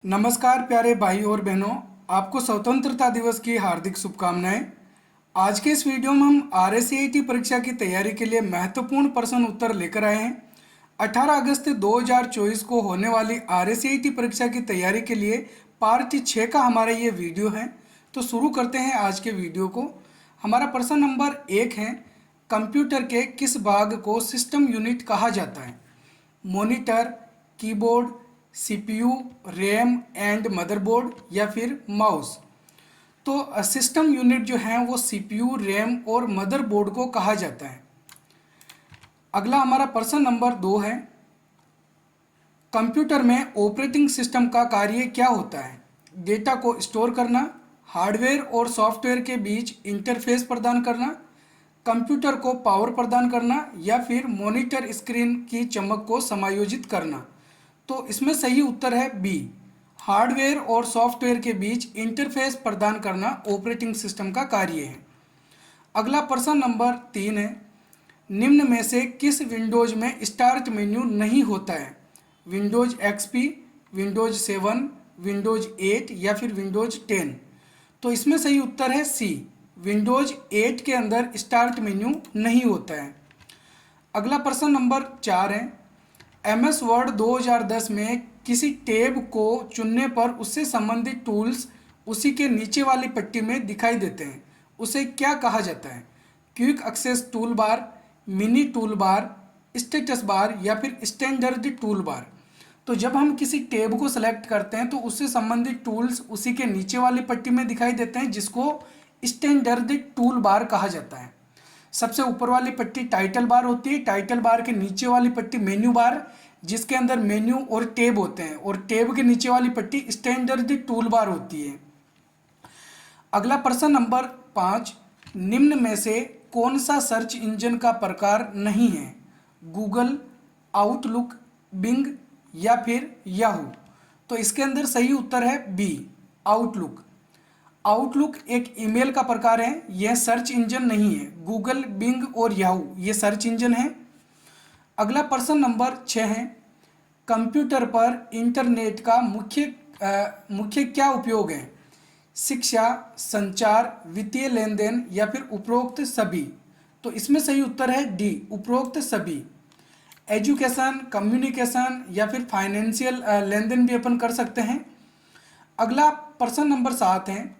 नमस्कार प्यारे भाई और बहनों, आपको स्वतंत्रता दिवस की हार्दिक शुभकामनाएं। आज के इस वीडियो में हम RSCIT परीक्षा की तैयारी के लिए महत्वपूर्ण प्रश्न उत्तर लेकर आए हैं। 18 अगस्त 2024 को होने वाली RSCIT परीक्षा की तैयारी के लिए पार्ट 6 का हमारा ये वीडियो है। तो शुरू करते हैं आज के वीडियो को। हमारा प्रश्न नंबर 1 है, कंप्यूटर के किस भाग को सिस्टम यूनिट कहा जाता है? Monitor, keyboard, CPU, RAM and motherboard या फिर माउस। तो सिस्टम यूनिट जो है वो CPU, रैम और मदरबोर्ड को कहा जाता है। अगला हमारा प्रश्न नंबर 2 है, कंप्यूटर में ऑपरेटिंग सिस्टम का कार्य क्या होता है? डेटा को स्टोर करना, हार्डवेयर और सॉफ्टवेयर के बीच इंटरफेस प्रदान करना, कंप्यूटर को पावर प्रदान करना या फिर मॉनिटर स्क्रीन की चमक को समायोजित करना। तो इसमें सही उत्तर है बी, हार्डवेयर और सॉफ्टवेयर के बीच इंटरफेस प्रदान करना ऑपरेटिंग सिस्टम का कार्य है। अगला प्रश्न नंबर 3 है, निम्न में से किस विंडोज में स्टार्ट मेन्यू नहीं होता है? विंडोज XP, विंडोज 7, विंडोज 8 या फिर विंडोज 10। तो इसमें सही उत्तर है सी, विंडोज 8 के अंदर स्टार्ट मेन्यू नहीं होता है। अगला प्रश्न नंबर 4 है, MS वर्ड 2010 में किसी टैब को चुनने पर उससे संबंधित टूल्स उसी के नीचे वाली पट्टी में दिखाई देते हैं, उसे क्या कहा जाता है? Quick access tool bar, mini tool bar, status bar या फिर स्टैंडर्ड टूल बार। तो जब हम किसी टैब को सेलेक्ट करते हैं तो उससे संबंधित टूल्स उसी के नीचे वाली पट्टी में दिखाई देते हैं, जिसको स्टैंडर्ड टूल बार कहा जाता है। सबसे ऊपर वाली पट्टी टाइटल बार होती है, टाइटल बार के नीचे वाली पट्टी मेन्यू बार, जिसके अंदर मेन्यू और टैब होते हैं, और टैब के नीचे वाली पट्टी स्टैंडर्ड टूल बार होती है। अगला प्रश्न नंबर 5, निम्न में से कौन सा सर्च इंजन का प्रकार नहीं है? गूगल, आउटलुक, बिंग या फिर याहू। तो इसके अंदर सही उत्तर है बी, आउटलुक। आउटलुक एक ईमेल का प्रकार है, यह सर्च इंजन नहीं है। गूगल, बिंग और याहू ये सर्च इंजन है। अगला प्रश्न नंबर 6 है, कंप्यूटर पर इंटरनेट का मुख्य क्या उपयोग है? शिक्षा, संचार, वित्तीय लेन देन या फिर उपरोक्त सभी। तो इसमें सही उत्तर है डी, उपरोक्त सभी। एजुकेशन, कम्युनिकेशन या फिर फाइनेंशियल लेन देन भी अपन कर सकते हैं। अगला प्रश्न नंबर 7 है,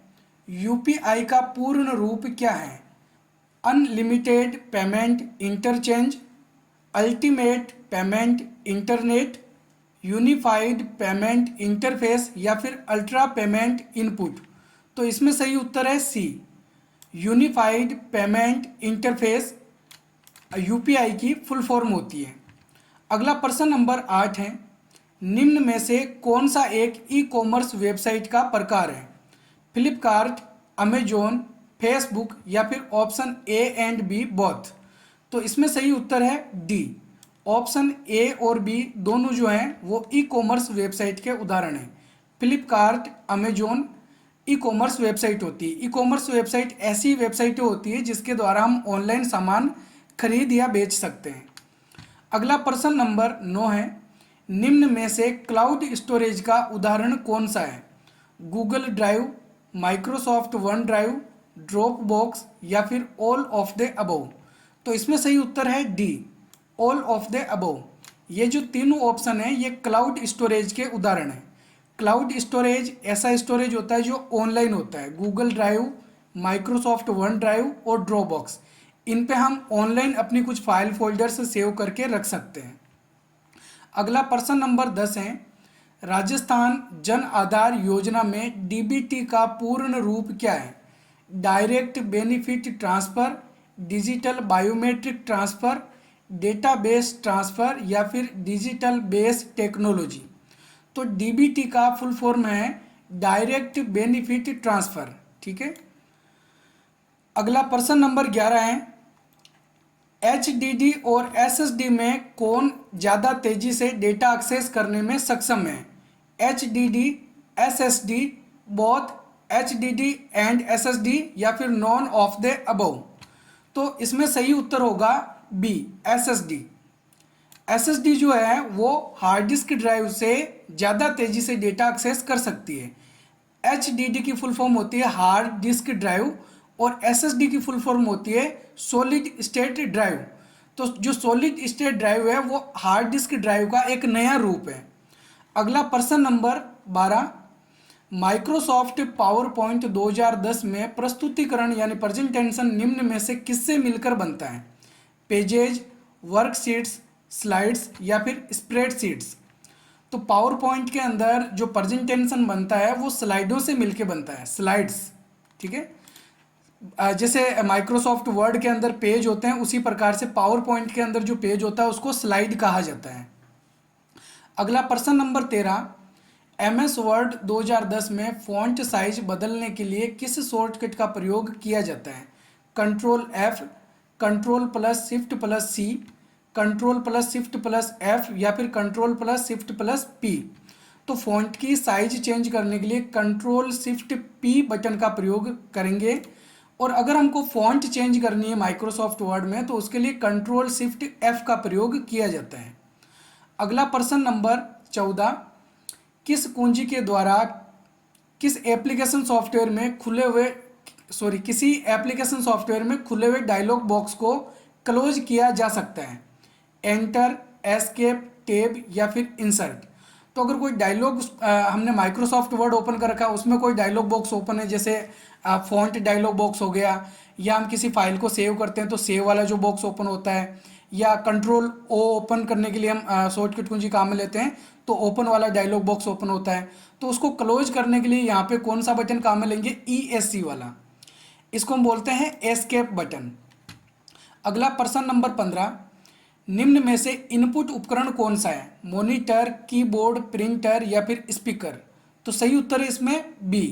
UPI का पूर्ण रूप क्या है? Unlimited payment interchange, ultimate payment internet, unified payment interface या फिर अल्ट्रा पेमेंट इनपुट। तो इसमें सही उत्तर है सी, यूनिफाइड पेमेंट इंटरफेस UPI की फुल फॉर्म होती है। अगला प्रश्न नंबर 8 है, निम्न में से कौन सा एक ई-कॉमर्स वेबसाइट का प्रकार है? फ्लिपकार्ट, अमेजोन, फेसबुक या फिर option A and B both. तो इसमें सही उत्तर है डी, ऑप्शन ए और बी दोनों जो हैं वो ई कॉमर्स वेबसाइट के उदाहरण हैं। Flipkart, Amazon e commerce website होती है। ई कॉमर्स वेबसाइट ऐसी वेबसाइटें होती है जिसके द्वारा हम ऑनलाइन सामान खरीद या बेच सकते हैं। अगला प्रश्न नंबर 9 है, निम्न में से क्लाउड स्टोरेज का उदाहरण कौन सा है? Google drive, Microsoft one drive, drop box या फिर ऑल ऑफ द अबव। तो इसमें सही उत्तर है D, all of the above. ये जो तीनों ऑप्शन है ये क्लाउड स्टोरेज के उदाहरण हैं। क्लाउड स्टोरेज ऐसा स्टोरेज होता है जो ऑनलाइन होता है। Google drive, Microsoft one drive और ड्रॉप बॉक्स, इन पे हम ऑनलाइन अपनी कुछ फाइल फोल्डर्स सेव करके रख सकते हैं। अगला प्रश्न नंबर 10 है, राजस्थान जन आधार योजना में DBT का पूर्ण रूप क्या है? Direct benefit transfer, digital biometric transfer, database transfer या फिर डिजिटल बेस टेक्नोलॉजी। तो DBT का फुल फॉर्म है डायरेक्ट बेनिफिट ट्रांसफ़र। ठीक है। अगला प्रश्न नंबर 11 है, HDD और SSD में कौन ज़्यादा तेज़ी से डेटा एक्सेस करने में सक्षम है? HDD, SSD, both, HDD and SSD या फिर नॉन ऑफ द अबव। तो इसमें सही उत्तर होगा बी, SSD। एसएसडी जो है वो हार्ड डिस्क ड्राइव से ज़्यादा तेज़ी से डेटा एक्सेस कर सकती है। एचडीडी की फुल फॉर्म होती है हार्ड डिस्क ड्राइव और एसएसडी की फुल फॉर्म होती है सॉलिड स्टेट ड्राइव। तो जो सॉलिड स्टेट ड्राइव है वो हार्ड डिस्क ड्राइव का एक नया रूप है। अगला प्रश्न नंबर 12, माइक्रोसॉफ्ट पावर पॉइंट 2010 में प्रस्तुतिकरण यानी प्रेजेंटेशन निम्न में से किससे मिलकर बनता है? पेजेज, वर्कशीट्स, स्लाइड्स या फिर स्प्रेडशीट्स। तो पावर पॉइंट के अंदर जो प्रेजेंटेशन बनता है वो स्लाइडों से मिलके बनता है, स्लाइड्स। ठीक है, जैसे माइक्रोसॉफ्ट वर्ड के अंदर पेज होते हैं उसी प्रकार से पावर पॉइंट के अंदर जो पेज होता है उसको स्लाइड कहा जाता है। अगला प्रश्न नंबर 13, एमएस वर्ड 2010 में फॉन्ट साइज बदलने के लिए किस शॉर्टकट का प्रयोग किया जाता है? Control F, control plus shift plus C, control plus shift plus F या फिर control plus shift plus P. तो फॉन्ट की साइज चेंज करने के लिए कंट्रोल शिफ्ट पी बटन का प्रयोग करेंगे। और अगर हमको फॉन्ट चेंज करनी है माइक्रोसॉफ्ट वर्ड में तो उसके लिए कंट्रोल शिफ्ट एफ का प्रयोग किया जाता है। अगला प्रश्न नंबर 14, किस कुंजी के द्वारा किसी एप्लीकेशन सॉफ्टवेयर में खुले हुए डायलॉग बॉक्स को क्लोज किया जा सकता है? एंटर, एस्केप, टैब या फिर इंसर्ट। तो अगर कोई डायलॉग हमने माइक्रोसॉफ्ट वर्ड ओपन कर रखा है उसमें कोई डायलॉग बॉक्स ओपन है, जैसे फॉन्ट डायलॉग बॉक्स हो गया, या हम किसी फाइल को सेव करते हैं तो सेव वाला जो बॉक्स ओपन होता है, या कंट्रोल ओ ओपन करने के लिए हम शॉर्टकट कुंजी काम में लेते हैं तो ओपन वाला डायलॉग बॉक्स ओपन होता है। तो उसको क्लोज करने के लिए यहाँ पे कौन सा बटन काम में लेंगे? ESC वाला, इसको हम बोलते हैं एस्केप बटन। अगला प्रश्न नंबर 15, निम्न में से इनपुट उपकरण कौन सा है? मॉनिटर, कीबोर्ड, प्रिंटर या फिर स्पीकर। तो सही उत्तर है इसमें बी,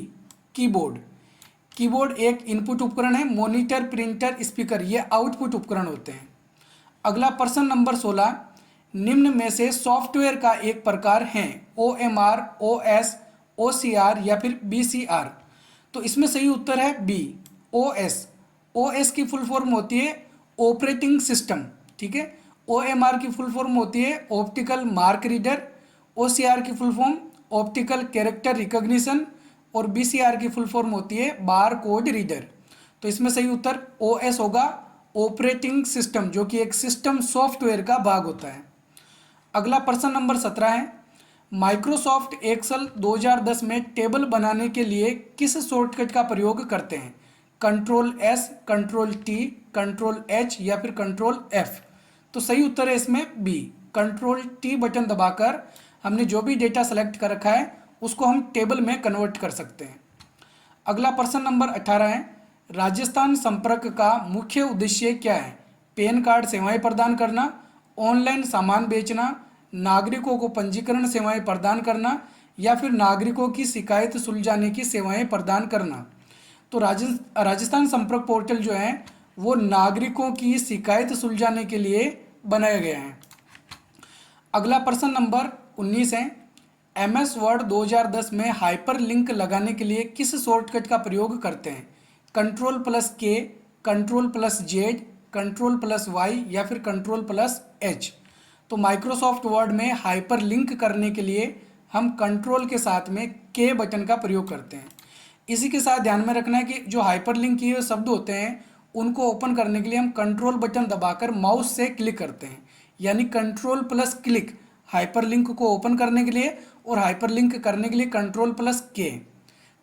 कीबोर्ड। कीबोर्ड एक इनपुट उपकरण है, मॉनिटर, प्रिंटर, स्पीकर ये आउटपुट उपकरण होते हैं। अगला प्रश्न नंबर 16, निम्न में से सॉफ्टवेयर का एक प्रकार है OMR, OS, OCR या फिर BCR। तो इसमें सही उत्तर है बी, OS। OS की फुल फॉर्म होती है ऑपरेटिंग सिस्टम। ठीक है, OMR की फुल फॉर्म होती है ऑप्टिकल मार्क रीडर, OCR की full form optical character recognition और BCR की फुल फॉर्म होती है बार कोड रीडर। तो इसमें सही उत्तर OS होगा, ऑपरेटिंग सिस्टम, जो कि एक सिस्टम सॉफ्टवेयर का भाग होता है। अगला प्रश्न नंबर 17 है, माइक्रोसॉफ्ट एक्सेल 2010 में टेबल बनाने के लिए किस शॉर्टकट का प्रयोग करते हैं? Control S, control T, control H या फिर कंट्रोल F। तो सही उत्तर है इसमें बी, कंट्रोल T बटन दबाकर हमने जो भी डेटा सेलेक्ट कर रखा है उसको हम टेबल में कन्वर्ट कर सकते हैं। अगला प्रश्न नंबर 18 है, राजस्थान संपर्क का मुख्य उद्देश्य क्या है? पैन कार्ड सेवाएं प्रदान करना, ऑनलाइन सामान बेचना, नागरिकों को पंजीकरण सेवाएं प्रदान करना या फिर नागरिकों की शिकायत सुलझाने की सेवाएं प्रदान करना। तो राजस्थान संपर्क पोर्टल जो है वो नागरिकों की शिकायत सुलझाने के लिए बनाया गया है। अगला प्रश्न नंबर 19 है, MS वर्ड 2010 में हाइपर लिंक लगाने के लिए किस शॉर्टकट का प्रयोग करते हैं? Control plus K, control plus Z, control plus Y या फिर कंट्रोल प्लस H। तो माइक्रोसॉफ्ट वर्ड में हाइपर लिंक करने के लिए हम कंट्रोल के साथ में K बटन का प्रयोग करते हैं। इसी के साथ ध्यान में रखना है कि जो हाइपर लिंक किए हुए शब्द होते हैं उनको ओपन करने के लिए हम कंट्रोल बटन दबाकर माउस से क्लिक करते हैं, यानी control plus click hyper link को ओपन करने के लिए, और हाइपर लिंक करने के लिए control plus K।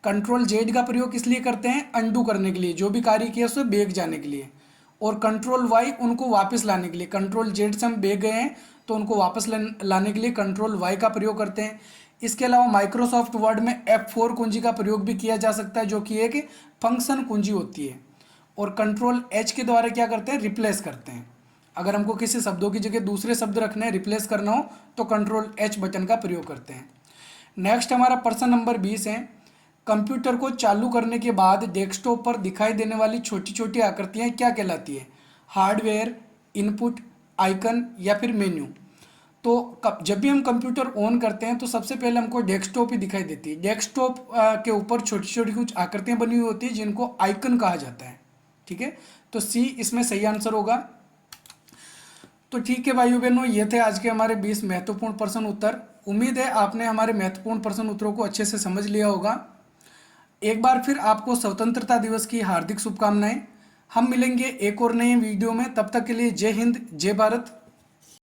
Control Z का प्रयोग किस लिए करते हैं? अंडू करने के लिए, जो भी कार्य किया उसे बैक जाने के लिए, और कंट्रोल Y उनको वापस लाने के लिए। कंट्रोल Z से हम बैक गए हैं तो उनको वापस लाने के लिए कंट्रोल Y का प्रयोग करते हैं। इसके अलावा माइक्रोसॉफ्ट वर्ड में F4 कुंजी का प्रयोग भी किया जा सकता है, जो कि एक फंक्शन कुंजी होती है। और कंट्रोल H के द्वारा क्या करते हैं? रिप्लेस करते हैं। अगर हमको किसी शब्दों की जगह दूसरे शब्द रखने हैं, रिप्लेस करना हो, तो कंट्रोल H बटन का प्रयोग करते हैं। नेक्स्ट हमारा प्रश्न नंबर 20 है, कंप्यूटर को चालू करने के बाद डेस्कटॉप पर दिखाई देने वाली छोटी छोटी आकृतियाँ क्या कहलाती है? हार्डवेयर, इनपुट, आइकन या फिर मेन्यू। तो जब भी हम कंप्यूटर ऑन करते हैं तो सबसे पहले हमको डेस्कटॉप ही दिखाई देती है। डेस्कटॉप के ऊपर छोटी छोटी कुछ आकृतियाँ बनी हुई होती है जिनको आइकन कहा जाता है। ठीक है, तो सी इसमें सही आंसर होगा। तो ठीक है भाइयों बहनों, ये थे आज के हमारे 20 महत्वपूर्ण प्रश्न उत्तर। उम्मीद है आपने हमारे महत्वपूर्ण प्रश्न उत्तरों को अच्छे से समझ लिया होगा। एक बार फिर आपको स्वतंत्रता दिवस की हार्दिक शुभकामनाएं। हम मिलेंगे एक और नए वीडियो में, तब तक के लिए जय हिंद, जय भारत।